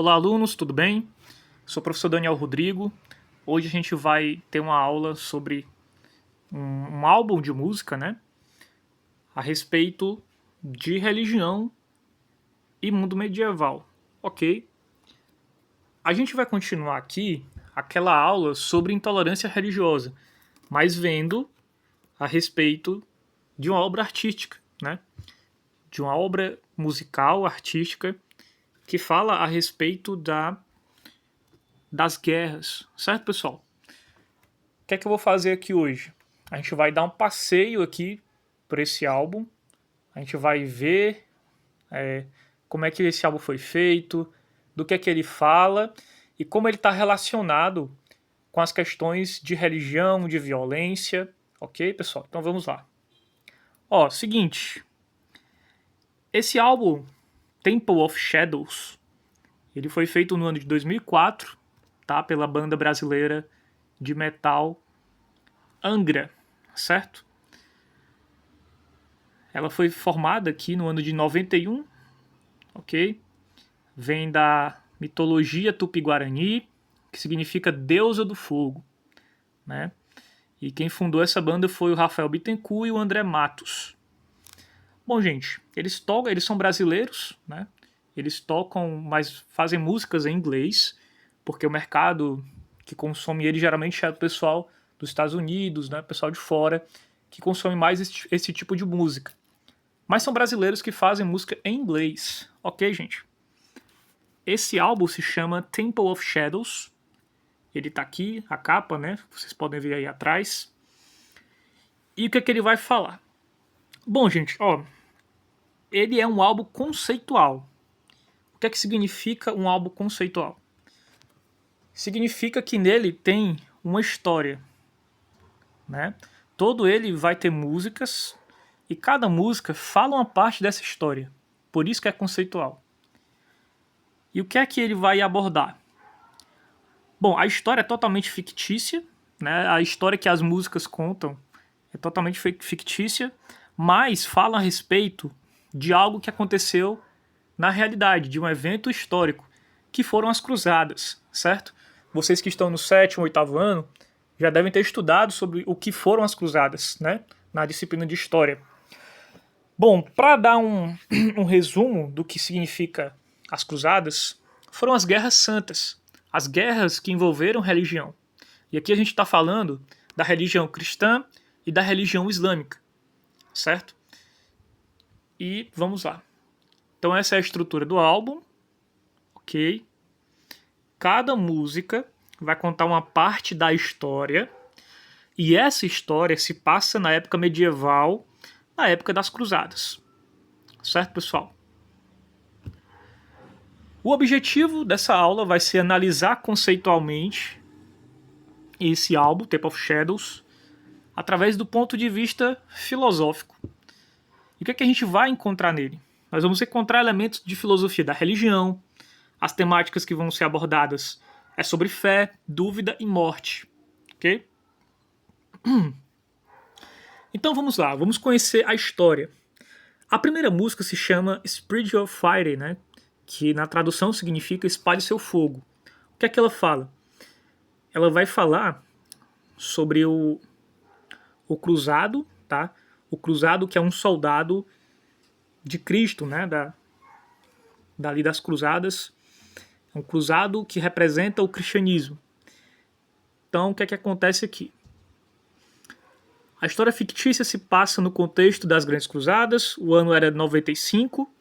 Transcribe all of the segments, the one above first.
Olá, alunos, tudo bem? Sou o professor Daniel Rodrigo. Hoje a gente vai ter uma aula sobre um álbum de música, né? A respeito de religião e mundo medieval, ok? A gente vai continuar aqui aquela aula sobre intolerância religiosa, mas vendo a respeito de uma obra artística, né? De uma obra musical, artística, que fala a respeito das guerras, certo, pessoal? O que é que eu vou fazer aqui hoje? A gente vai dar um passeio aqui por esse álbum. A gente vai ver como é que esse álbum foi feito, do que ele fala e como ele está relacionado com as questões de religião, de violência. Ok, pessoal? Então vamos lá. Ó, seguinte. Esse álbum, Temple of Shadows, ele foi feito no ano de 2004, tá? Pela banda brasileira de metal Angra, certo? Ela foi formada aqui no ano de 91, ok? Vem da mitologia tupi-guarani, que significa deusa do fogo, né? E quem fundou essa banda foi o Rafael Bittencourt e o André Matos. Bom, gente, eles são brasileiros, né? Eles tocam, mas fazem músicas em inglês, porque o mercado que consome ele geralmente é o pessoal dos Estados Unidos, né? Pessoal de fora, que consome mais esse tipo de música. Mas são brasileiros que fazem música em inglês. Ok, gente? Esse álbum se chama Temple of Shadows. Ele tá aqui, a capa, né? Vocês podem ver aí atrás. E o que é que ele vai falar? Bom, gente, ó. Ele é um álbum conceitual. O que é que significa um álbum conceitual? Significa que nele tem uma história, né? Todo ele vai ter músicas e cada música fala uma parte dessa história. Por isso que é conceitual. E o que é que ele vai abordar? Bom, a história é totalmente fictícia, né? A história que as músicas contam é totalmente fictícia, mas fala a respeito de algo que aconteceu na realidade, de um evento histórico, que foram as Cruzadas, certo? Vocês que estão no sétimo, oitavo ano já devem ter estudado sobre o que foram as Cruzadas, né? Na disciplina de História. Bom, para dar um resumo do que significa as Cruzadas, foram as Guerras Santas, as guerras que envolveram religião. E aqui a gente está falando da religião cristã e da religião islâmica, certo? E vamos lá. Então essa é a estrutura do álbum, ok? Cada música vai contar uma parte da história e essa história se passa na época medieval, na época das Cruzadas, certo, pessoal? O objetivo dessa aula vai ser analisar conceitualmente esse álbum, Temple of Shadows, através do ponto de vista filosófico. E o que é que a gente vai encontrar nele? Nós vamos encontrar elementos de filosofia da religião, as temáticas que vão ser abordadas é sobre fé, dúvida e morte, ok? Então vamos lá, vamos conhecer a história. A primeira música se chama Spread Your Fire, né? Que na tradução significa espalhe seu fogo. O que é que ela fala? Ela vai falar sobre o cruzado, tá? O cruzado que é um soldado de Cristo, né? Dali das cruzadas. É um cruzado que representa o cristianismo. Então, o que é que acontece aqui? A história fictícia se passa no contexto das Grandes Cruzadas, o ano era 95,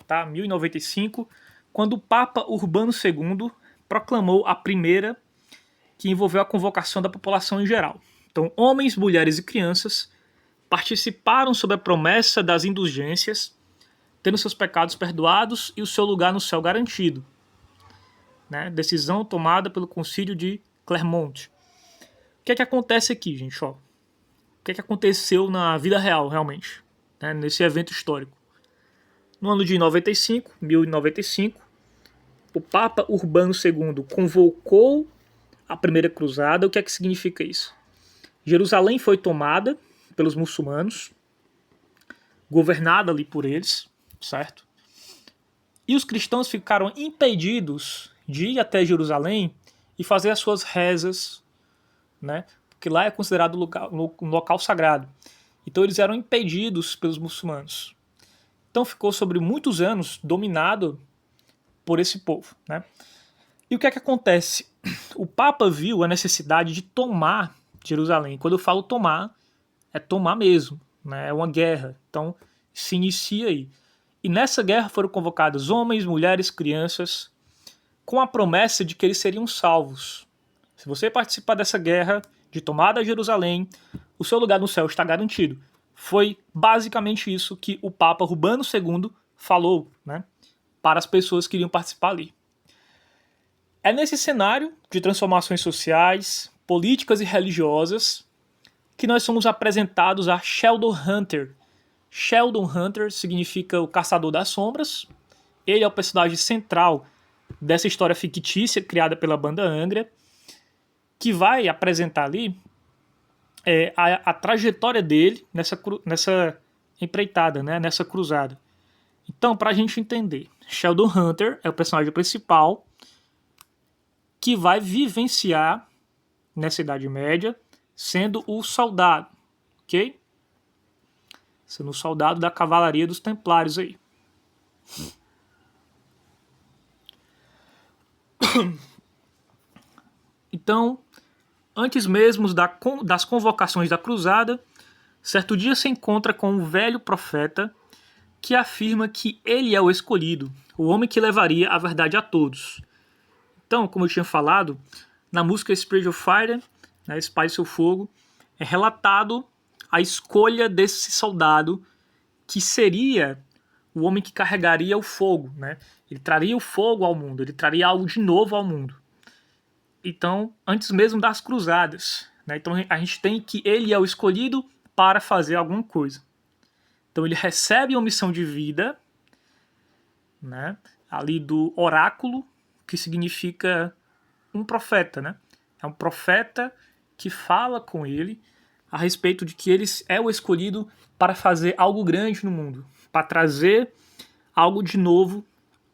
tá? 1095, quando o Papa Urbano II proclamou a primeira, que envolveu a convocação da população em geral. Então, homens, mulheres e crianças participaram sob a promessa das indulgências, tendo seus pecados perdoados e o seu lugar no céu garantido. Né? Decisão tomada pelo Concílio de Clermont. O que é que acontece aqui, gente? Ó? O que é que aconteceu na vida real, realmente, né? Nesse evento histórico? No ano de 95, 1095, o Papa Urbano II convocou a primeira cruzada. O que é que significa isso? Jerusalém foi tomada pelos muçulmanos, governada ali por eles, certo? E os cristãos ficaram impedidos de ir até Jerusalém e fazer as suas rezas, né? Porque lá é considerado um local sagrado. Então eles eram impedidos pelos muçulmanos. Então ficou sobre muitos anos dominado por esse povo, né? E o que é que acontece? O Papa viu a necessidade de tomar Jerusalém. Quando eu falo tomar, é tomar mesmo, né? É uma guerra. Então se inicia aí. E nessa guerra foram convocados homens, mulheres, crianças, com a promessa de que eles seriam salvos. Se você participar dessa guerra de tomada de Jerusalém, o seu lugar no céu está garantido. Foi basicamente isso que o Papa Urbano II falou, né, para as pessoas que iriam participar ali. É nesse cenário de transformações sociais, políticas e religiosas que nós somos apresentados a Sheldon Hunter. Sheldon Hunter significa o caçador das sombras. Ele é o personagem central dessa história fictícia criada pela banda Angra, que vai apresentar ali a trajetória dele nessa empreitada, né, nessa cruzada. Então, para a gente entender, Sheldon Hunter é o personagem principal que vai vivenciar nessa Idade Média sendo o soldado, ok? Sendo o soldado da cavalaria dos Templários aí. Então, antes mesmo das convocações da cruzada, certo dia se encontra com um velho profeta que afirma que ele é o escolhido, o homem que levaria a verdade a todos. Então, como eu tinha falado, na música Spirit of Fire, né, Espalhe Seu Fogo, é relatado a escolha desse soldado que seria o homem que carregaria o fogo, né? Ele traria o fogo ao mundo, ele traria algo de novo ao mundo. Então, antes mesmo das cruzadas, né? Então a gente tem que ele é o escolhido para fazer alguma coisa. Então ele recebe uma missão de vida, né? Ali do oráculo, que significa um profeta, né? É um profeta que fala com ele a respeito de que ele é o escolhido para fazer algo grande no mundo, para trazer algo de novo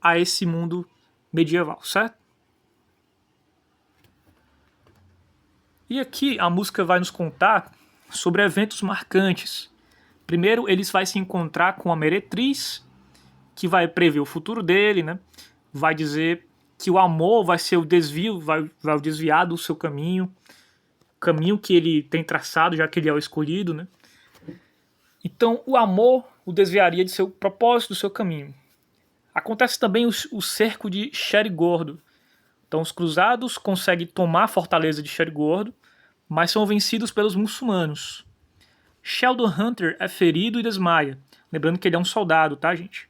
a esse mundo medieval, certo? E aqui a música vai nos contar sobre eventos marcantes. Primeiro, eles vão se encontrar com a meretriz, que vai prever o futuro dele, né? Vai dizer que o amor vai ser o desvio, vai o desviar do seu caminho, caminho que ele tem traçado, já que ele é o escolhido, né? Então, o amor o desviaria de seu propósito, do seu caminho. Acontece também o cerco de Sherigordo. Então, os cruzados conseguem tomar a fortaleza de Sherigordo, mas são vencidos pelos muçulmanos. Sheldon Hunter é ferido e desmaia. Lembrando que ele é um soldado, tá, gente?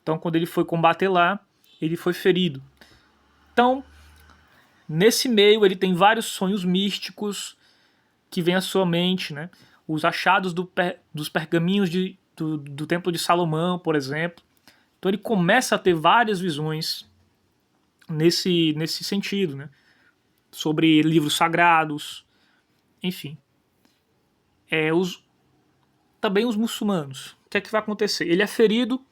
Então, quando ele foi combater lá, ele foi ferido. Então, nesse meio, ele tem vários sonhos místicos que vêm à sua mente, né? Os achados dos pergaminhos do Templo de Salomão, por exemplo. Então, ele começa a ter várias visões nesse sentido, né? Sobre livros sagrados, enfim. Também os muçulmanos. O que é que vai acontecer? Ele é ferido,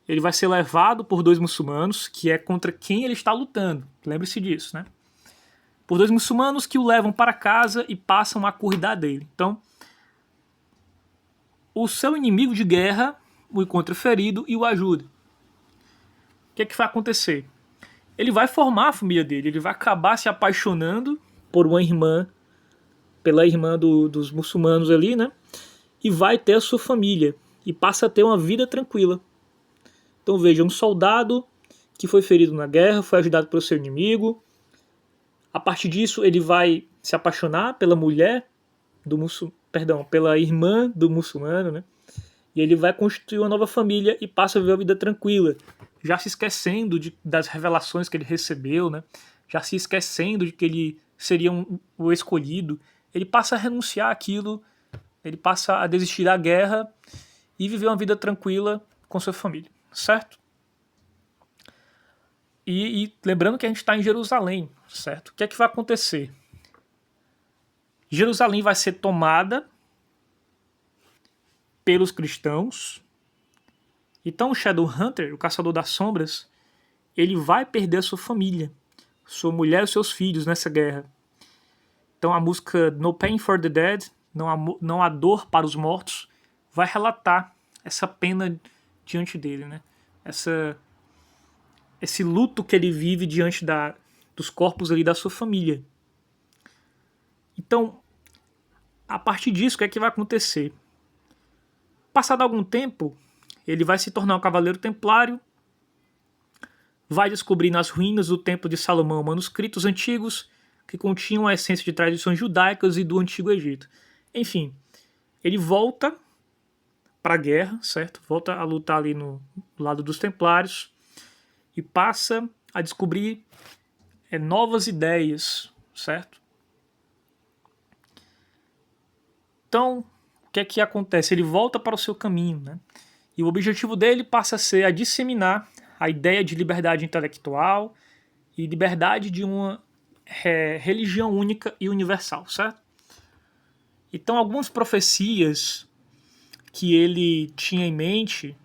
ele vai ser levado por dois muçulmanos, que é contra quem ele está lutando. Lembre-se disso, né? Por dois muçulmanos que o levam para casa e passam a cuidar dele. Então, o seu inimigo de guerra o encontra ferido e o ajuda. O que é que vai acontecer? Ele vai formar a família dele, ele vai acabar se apaixonando por uma irmã, pela irmã dos muçulmanos ali, né? E vai ter a sua família e passa a ter uma vida tranquila. Então veja, um soldado que foi ferido na guerra, foi ajudado pelo seu inimigo. A partir disso ele vai se apaixonar pela mulher pela irmã do muçulmano, né? E ele vai constituir uma nova família e passa a viver uma vida tranquila, já se esquecendo das revelações que ele recebeu, né? Já se esquecendo de que ele seria o escolhido. Ele passa a renunciar àquilo, ele passa a desistir da guerra e viver uma vida tranquila com sua família, certo? E lembrando que a gente está em Jerusalém, certo? O que é que vai acontecer? Jerusalém vai ser tomada pelos cristãos Então o Shadowhunter, o Caçador das Sombras, ele vai perder a sua família, sua mulher e seus filhos nessa guerra. Então a música No Pain for the Dead, não há dor para os mortos, vai relatar essa pena diante dele, né? Esse luto que ele vive diante dos corpos ali da sua família. Então, a partir disso, o que é que vai acontecer? Passado algum tempo, ele vai se tornar um cavaleiro templário, vai descobrir nas ruínas do Templo de Salomão manuscritos antigos que continham a essência de tradições judaicas e do Antigo Egito. Enfim, ele volta para a guerra, certo? Volta a lutar ali no lado dos templários e passa a descobrir novas ideias, certo? Então, o que é que acontece? Ele volta para o seu caminho, né? E o objetivo dele passa a ser a disseminar a ideia de liberdade intelectual e liberdade de uma religião única e universal, certo? Então, algumas profecias que ele tinha em mente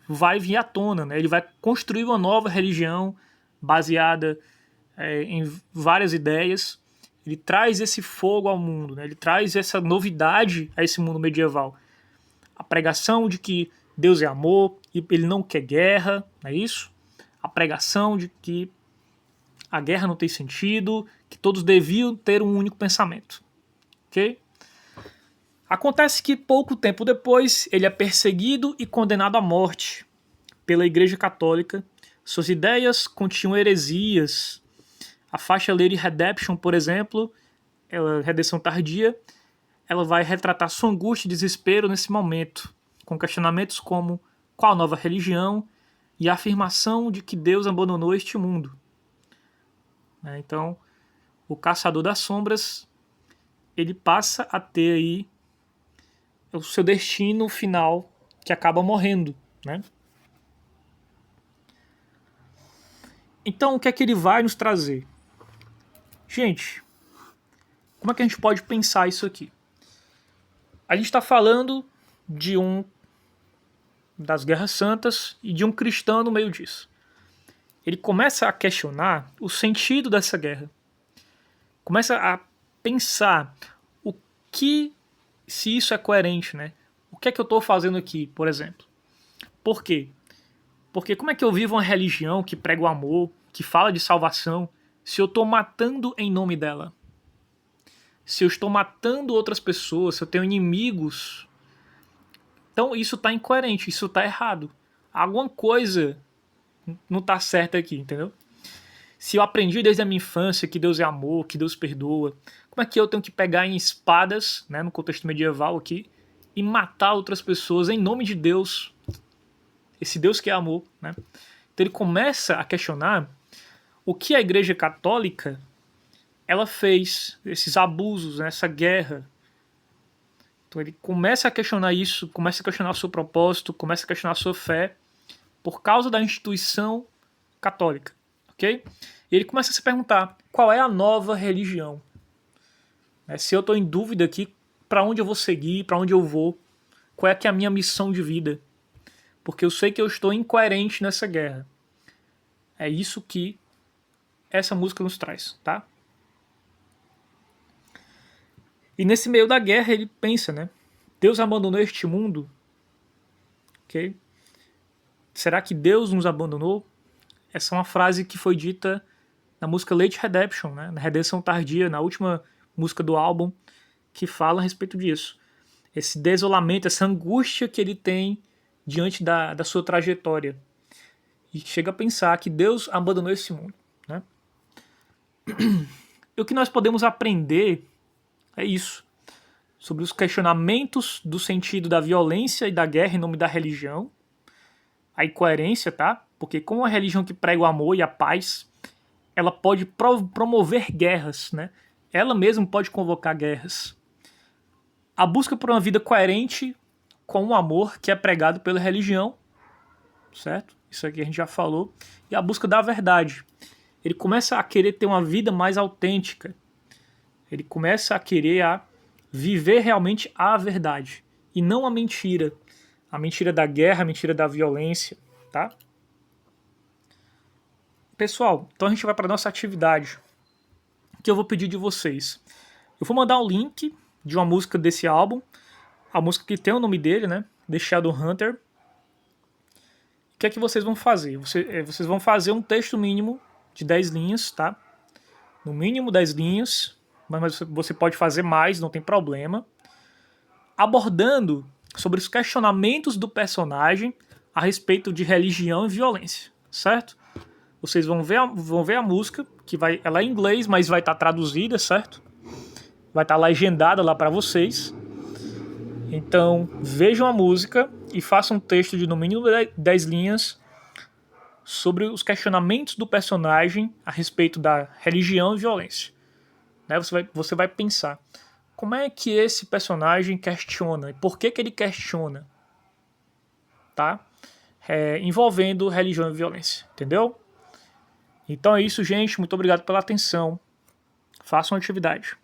vai vir à tona, né? Ele vai construir uma nova religião baseada em várias ideias. Ele traz esse fogo ao mundo, né? Ele traz essa novidade a esse mundo medieval. A pregação de que Deus é amor e ele não quer guerra, não é isso? A pregação de que a guerra não tem sentido, que todos deviam ter um único pensamento. Ok? Acontece que pouco tempo depois ele é perseguido e condenado à morte pela Igreja Católica. Suas ideias continham heresias. A faixa Lady Redemption, por exemplo, Redenção Tardia, ela vai retratar sua angústia e desespero nesse momento, com questionamentos como qual nova religião e a afirmação de que Deus abandonou este mundo. Então, o Caçador das Sombras, ele passa a ter aí o seu destino final, que acaba morrendo, né? Então, o que é que ele vai nos trazer? Gente, como é que a gente pode pensar isso aqui? A gente está falando de das Guerras Santas e de um cristão no meio disso. Ele começa a questionar o sentido dessa guerra. Começa a pensar se isso é coerente, né? O que é que eu estou fazendo aqui, por exemplo? Por quê? Porque como é que eu vivo uma religião que prega o amor, que fala de salvação, se eu estou matando em nome dela? Se eu estou matando outras pessoas, se eu tenho inimigos, então isso está incoerente, isso está errado. Alguma coisa não está certa aqui, entendeu? Se eu aprendi desde a minha infância que Deus é amor, que Deus perdoa, como é que eu tenho que pegar em espadas, né, no contexto medieval aqui, e matar outras pessoas em nome de Deus, esse Deus que é amor, né? Então ele começa a questionar o que a Igreja Católica ela fez, esses abusos, né, essa guerra. Então ele começa a questionar isso, começa a questionar o seu propósito, começa a questionar a sua fé por causa da instituição católica, ok? E ele começa a se perguntar qual é a nova religião. Se eu estou em dúvida aqui, para onde eu vou seguir, para onde eu vou, qual é que é a minha missão de vida? Porque eu sei que eu estou incoerente nessa guerra. É isso que essa música nos traz, tá? E nesse meio da guerra ele pensa, né? Deus abandonou este mundo, ok? Será que Deus nos abandonou? Essa é uma frase que foi dita na música Late Redemption, né? Na Redenção Tardia, na última música do álbum, que fala a respeito disso. Esse desolamento, essa angústia que ele tem diante da sua trajetória. E chega a pensar que Deus abandonou esse mundo, né? E o que nós podemos aprender é isso. Sobre os questionamentos do sentido da violência e da guerra em nome da religião. A incoerência, tá? Porque como a religião que prega o amor e a paz, ela pode promover guerras, né? Ela mesma pode convocar guerras. A busca por uma vida coerente com o amor que é pregado pela religião, certo? Isso aqui a gente já falou. E a busca da verdade. Ele começa a querer ter uma vida mais autêntica. Ele começa a querer viver realmente a verdade e não a mentira. a mentira da guerra, a mentira da violência, tá? Pessoal, então a gente vai para nossa atividade, que eu vou pedir de vocês. Eu vou mandar o link de uma música desse álbum, a música que tem o nome dele, né? The Shadowhunter. O que é que vocês vão fazer? Vocês vão fazer um texto mínimo de 10 linhas, tá? No mínimo 10 linhas, mas você pode fazer mais, não tem problema. Abordando sobre os questionamentos do personagem a respeito de religião e violência, certo? Vocês vão ver a música, ela é em inglês, mas vai estar traduzida, certo? Vai estar legendada lá para vocês. Então, vejam a música e façam um texto de no mínimo 10 linhas sobre os questionamentos do personagem a respeito da religião e violência. Né? Você vai pensar, como é que esse personagem questiona? E por que ele questiona? Tá? Envolvendo religião e violência. Entendeu? Então é isso, gente. Muito obrigado pela atenção. Façam a atividade.